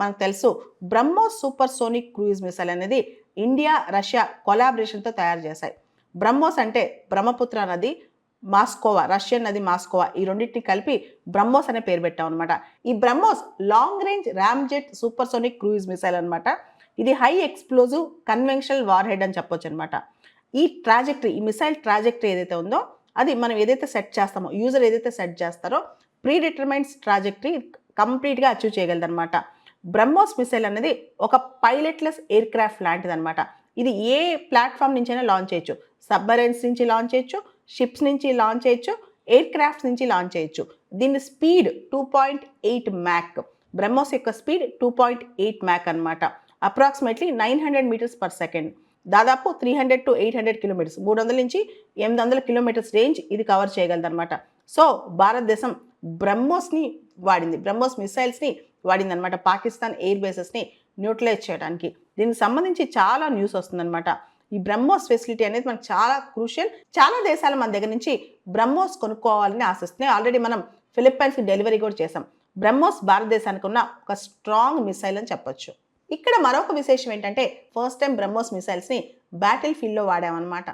మనకు తెలుసు BrahMos super sonic cruise missile అనేది ఇండియా రష్యా కొలాబరేషన్తో తయారు చేశాయి. బ్రహ్మోస్ అంటే బ్రహ్మపుత్ర నది, మాస్కోవా రష్యన్ నది మాస్కోవా, ఈ రెండింటిని కలిపి బ్రహ్మోస్ అనే పేరు పెట్టాం అనమాట. ఈ BrahMos long range ramjet super sonic cruise missile అనమాట. ఇది high explosive conventional war head అని చెప్పొచ్చు అనమాట. ఈ మిసైల్ ట్రాజెక్టరీ ఏదైతే ఉందో అది మనం ఏదైతే సెట్ చేస్తామో, యూజర్ ఏదైతే సెట్ చేస్తారో ప్రీ డిటర్మైన్స్ ట్రాజెక్టరీ కంప్లీట్గా అచీవ్ చేయగలదన్నమాట. బ్రహ్మోస్ మిసైల్ అనేది ఒక పైలట్లెస్ ఎయిర్ క్రాఫ్ట్ లాంటిది అనమాట. ఇది ఏ ప్లాట్ఫామ్ నుంచైనా లాంచ్ చేయొచ్చు. సబ్మరైన్స్ నుంచి లాంచ్ చేయొచ్చు, షిప్స్ నుంచి లాంచ్ చేయొచ్చు, ఎయిర్ క్రాఫ్ట్స్ నుంచి లాంచ్ చేయొచ్చు. దీని స్పీడ్ 2.8 మ్యాక్. బ్రహ్మోస్ యొక్క స్పీడ్ 2.8 మ్యాక్ అనమాట. Approximately 900 metres per second. దాదాపు 300 to 800 కిలోమీటర్స్, 300 నుంచి 800 కిలోమీటర్స్ రేంజ్ ఇది కవర్ చేయగలదన్నమాట. సో భారతదేశం బ్రహ్మోస్ని వాడింది, బ్రహ్మోస్ మిసైల్స్ని వాడింది అనమాట పాకిస్తాన్ ఎయిర్ బేసెస్ని న్యూట్రలైజ్ చేయడానికి. దీనికి సంబంధించి చాలా న్యూస్ వస్తుందన్నమాట. ఈ బ్రహ్మోస్ ఫెసిలిటీ అనేది మనకు చాలా క్రూషియల్. చాలా దేశాలు మన దగ్గర నుంచి బ్రహ్మోస్ కొనుక్కోవాలని ఆశిస్తున్నాయి. ఆల్రెడీ మనం ఫిలిప్పైన్స్కి డెలివరీ కూడా చేసాం. బ్రహ్మోస్ భారతదేశానికి ఉన్న ఒక స్ట్రాంగ్ మిసైల్ అని చెప్పొచ్చు. ఇక్కడ మరొక విశేషం ఏంటంటే ఫస్ట్ టైం బ్రహ్మోస్ మిసైల్స్ని బ్యాటిల్ ఫీల్డ్లో వాడామన్నమాట.